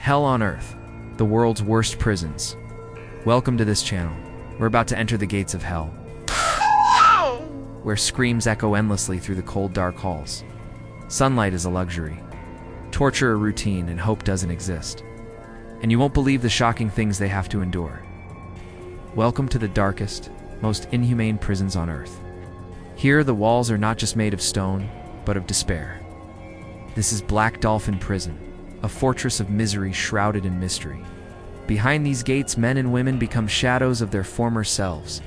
Hell on Earth, the world's worst prisons. Welcome to this channel. We're about to enter the gates of hell, where screams echo endlessly through the cold, dark halls. Sunlight is a luxury, torture a routine, and hope doesn't exist. And you won't believe the shocking things they have to endure. Welcome to the darkest, most inhumane prisons on Earth. Here, the walls are not just made of stone, but of despair. This is Black Dolphin Prison, a fortress of misery shrouded in mystery. Behind these gates, men and women become shadows of their former selves,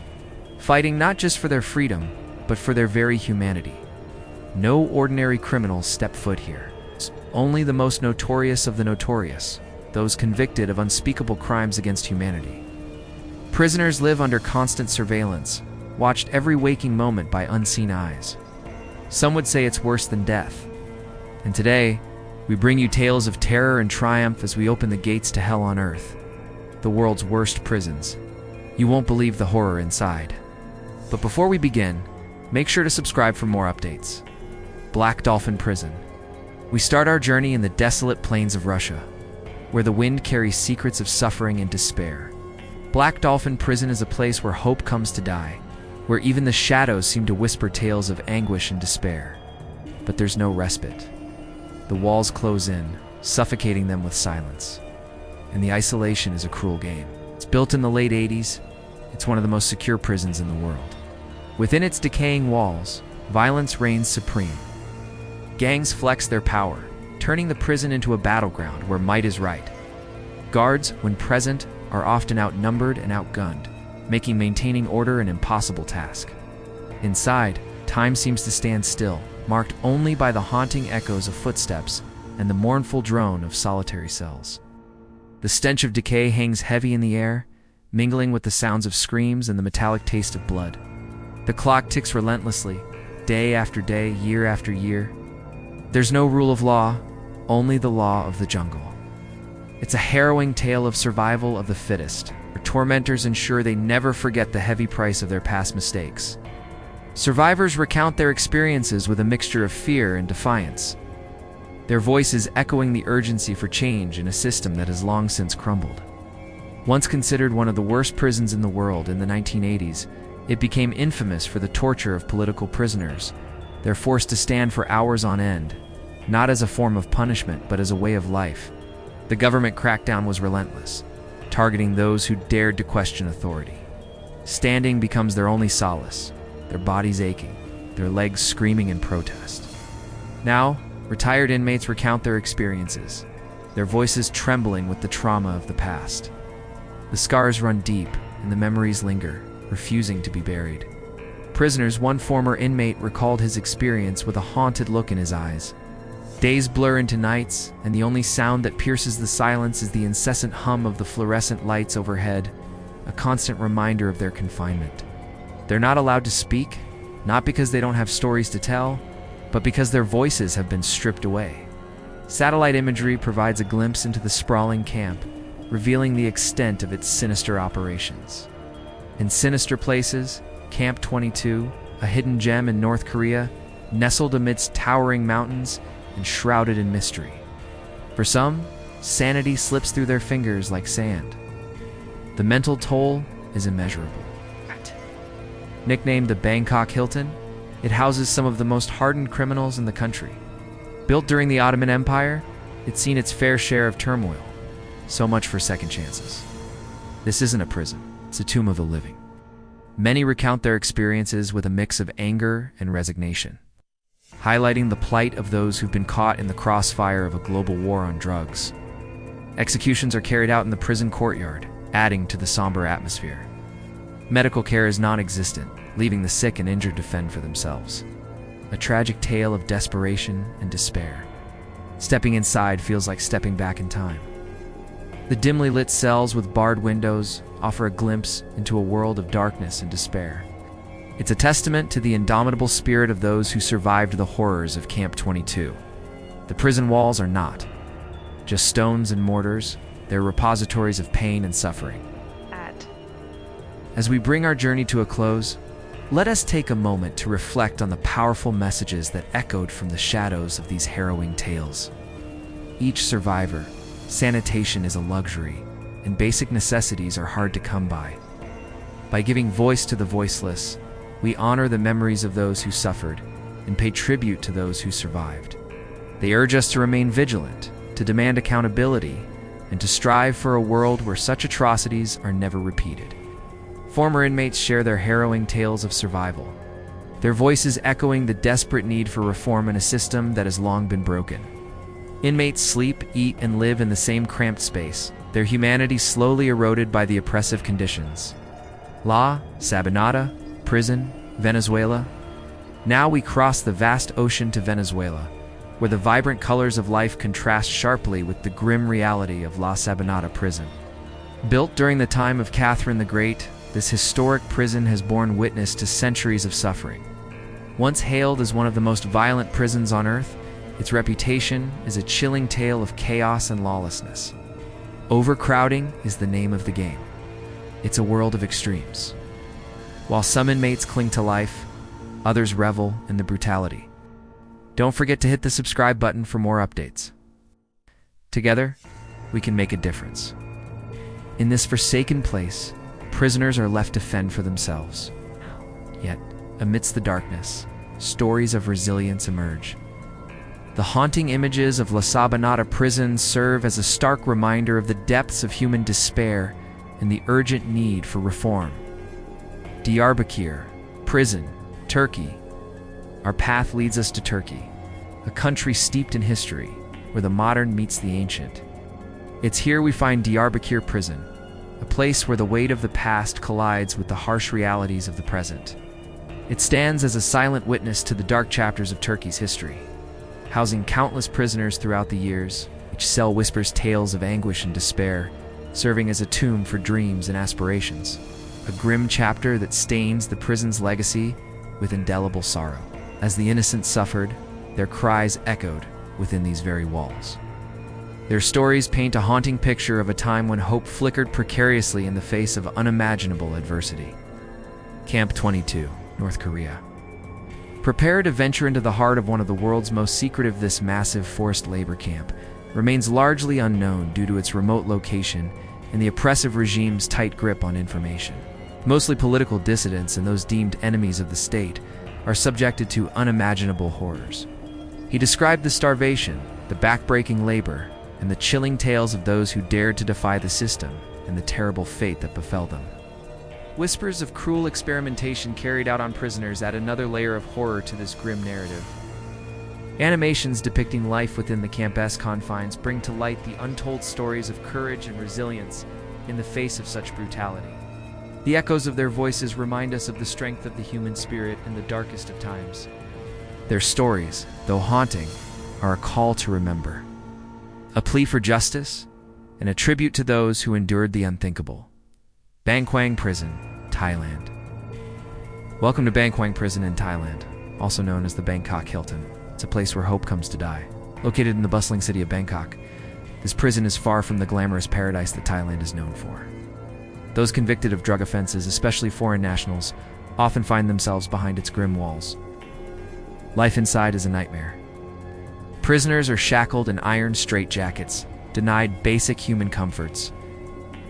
fighting not just for their freedom, but for their very humanity. No ordinary criminals step foot here. Only the most notorious of the notorious, those convicted of unspeakable crimes against humanity. Prisoners live under constant surveillance, watched every waking moment by unseen eyes. Some would say it's worse than death. And today, we bring you tales of terror and triumph as we open the gates to hell on Earth, the world's worst prisons. You won't believe the horror inside. But before we begin, make sure to subscribe for more updates. Black Dolphin Prison. We start our journey in the desolate plains of Russia, where the wind carries secrets of suffering and despair. Black Dolphin Prison is a place where hope comes to die, where even the shadows seem to whisper tales of anguish and despair. But there's no respite. The walls close in, suffocating them with silence. And the isolation is a cruel game. It's built in the late 80s. It's one of the most secure prisons in the world. Within its decaying walls, violence reigns supreme. Gangs flex their power, turning the prison into a battleground where might is right. Guards, when present, are often outnumbered and outgunned, making maintaining order an impossible task. Inside, time seems to stand still, marked only by the haunting echoes of footsteps and the mournful drone of solitary cells. The stench of decay hangs heavy in the air, mingling with the sounds of screams and the metallic taste of blood. The clock ticks relentlessly, day after day, year after year. There's no rule of law, only the law of the jungle. It's a harrowing tale of survival of the fittest, where tormentors ensure they never forget the heavy price of their past mistakes. Survivors recount their experiences with a mixture of fear and defiance, their voices echoing the urgency for change in a system that has long since crumbled. Once considered one of the worst prisons in the world in the 1980s, it became infamous for the torture of political prisoners. They're forced to stand for hours on end, not as a form of punishment, but as a way of life. The government crackdown was relentless, targeting those who dared to question authority. Standing becomes their only solace, their bodies aching, their legs screaming in protest. Now, retired inmates recount their experiences, their voices trembling with the trauma of the past. The scars run deep, and the memories linger, refusing to be buried. Prisoners, one former inmate recalled his experience with a haunted look in his eyes. Days blur into nights, and the only sound that pierces the silence is the incessant hum of the fluorescent lights overhead, a constant reminder of their confinement. They're not allowed to speak, not because they don't have stories to tell, but because their voices have been stripped away. Satellite imagery provides a glimpse into the sprawling camp, revealing the extent of its sinister operations. In sinister places, Camp 22, a hidden gem in North Korea, nestled amidst towering mountains and shrouded in mystery. For some, sanity slips through their fingers like sand. The mental toll is immeasurable. Nicknamed the Bangkok Hilton, it houses some of the most hardened criminals in the country. Built during the Ottoman Empire, it's seen its fair share of turmoil. So much for second chances. This isn't a prison, it's a tomb of the living. Many recount their experiences with a mix of anger and resignation, highlighting the plight of those who've been caught in the crossfire of a global war on drugs. Executions are carried out in the prison courtyard, adding to the somber atmosphere. Medical care is non-existent, leaving the sick and injured to fend for themselves. A tragic tale of desperation and despair. Stepping inside feels like stepping back in time. The dimly lit cells with barred windows offer a glimpse into a world of darkness and despair. It's a testament to the indomitable spirit of those who survived the horrors of Camp 22. The prison walls are not just stones and mortars, they're repositories of pain and suffering. As we bring our journey to a close, let us take a moment to reflect on the powerful messages that echoed from the shadows of these harrowing tales. Each survivor, sanitation is a luxury, and basic necessities are hard to come by. By giving voice to the voiceless, we honor the memories of those who suffered and pay tribute to those who survived. They urge us to remain vigilant, to demand accountability, and to strive for a world where such atrocities are never repeated. Former inmates share their harrowing tales of survival, their voices echoing the desperate need for reform in a system that has long been broken. Inmates sleep, eat, and live in the same cramped space, their humanity slowly eroded by the oppressive conditions. La Sabinata, prison, Venezuela. Now we cross the vast ocean to Venezuela, where the vibrant colors of life contrast sharply with the grim reality of La Sabinata prison. Built during the time of Catherine the Great, this historic prison has borne witness to centuries of suffering. Once hailed as one of the most violent prisons on earth, its reputation is a chilling tale of chaos and lawlessness. Overcrowding is the name of the game. It's a world of extremes. While some inmates cling to life, others revel in the brutality. Don't forget to hit the subscribe button for more updates. Together, we can make a difference. In this forsaken place, prisoners are left to fend for themselves. Yet, amidst the darkness, stories of resilience emerge. The haunting images of La Sabinata prison serve as a stark reminder of the depths of human despair and the urgent need for reform. Diyarbakir, prison, Turkey. Our path leads us to Turkey, a country steeped in history, where the modern meets the ancient. It's here we find Diyarbakir prison, a place where the weight of the past collides with the harsh realities of the present. It stands as a silent witness to the dark chapters of Turkey's history, housing countless prisoners throughout the years. Each cell whispers tales of anguish and despair, serving as a tomb for dreams and aspirations. A grim chapter that stains the prison's legacy with indelible sorrow. As the innocent suffered, their cries echoed within these very walls. Their stories paint a haunting picture of a time when hope flickered precariously in the face of unimaginable adversity. Camp 22, North Korea. Prepare to venture into the heart of one of the world's most secretive. This massive forced labor camp remains largely unknown due to its remote location and the oppressive regime's tight grip on information. Mostly political dissidents and those deemed enemies of the state are subjected to unimaginable horrors. He described the starvation, the backbreaking labor, and the chilling tales of those who dared to defy the system and the terrible fate that befell them. Whispers of cruel experimentation carried out on prisoners add another layer of horror to this grim narrative. Animations depicting life within the camp's confines bring to light the untold stories of courage and resilience in the face of such brutality. The echoes of their voices remind us of the strength of the human spirit in the darkest of times. Their stories, though haunting, are a call to remember, a plea for justice, and a tribute to those who endured the unthinkable. Bangkwang Prison, Thailand. Welcome to Bangkwang Prison in Thailand, also known as the Bangkok Hilton. It's a place where hope comes to die. Located in the bustling city of Bangkok, this prison is far from the glamorous paradise that Thailand is known for. Those convicted of drug offenses, especially foreign nationals, often find themselves behind its grim walls. Life inside is a nightmare. Prisoners are shackled in iron straitjackets, denied basic human comforts.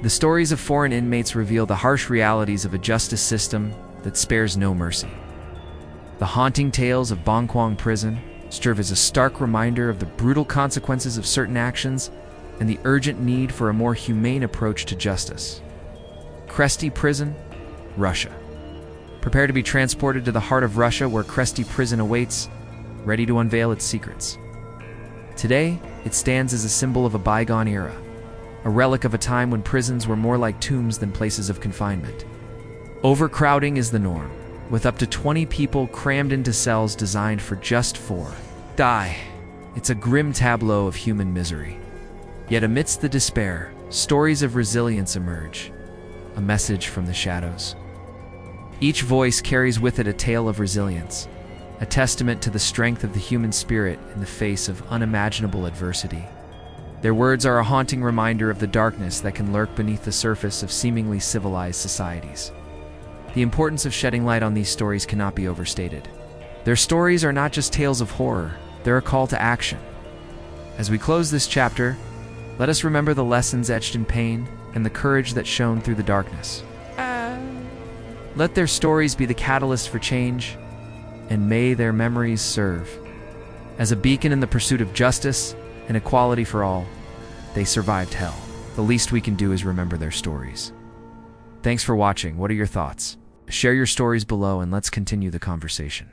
The stories of foreign inmates reveal the harsh realities of a justice system that spares no mercy. The haunting tales of Bangkwang Prison serve as a stark reminder of the brutal consequences of certain actions and the urgent need for a more humane approach to justice. Kresty Prison, Russia. Prepare to be transported to the heart of Russia, where Kresty Prison awaits, ready to unveil its secrets. Today, it stands as a symbol of a bygone era, a relic of a time when prisons were more like tombs than places of confinement. Overcrowding is the norm, with up to 20 people crammed into cells designed for just 4. It's a grim tableau of human misery. Yet amidst the despair, stories of resilience emerge, a message from the shadows. Each voice carries with it a tale of resilience, a testament to the strength of the human spirit in the face of unimaginable adversity. Their words are a haunting reminder of the darkness that can lurk beneath the surface of seemingly civilized societies. The importance of shedding light on these stories cannot be overstated. Their stories are not just tales of horror, they're a call to action. As we close this chapter, Let us remember the lessons etched in pain and the courage that shone through the darkness. Let their stories be the catalyst for change, and may their memories serve as a beacon in the pursuit of justice and equality for all. They survived hell. The least we can do is remember their stories. Thanks for watching. What are your thoughts? Share your stories below and let's continue the conversation.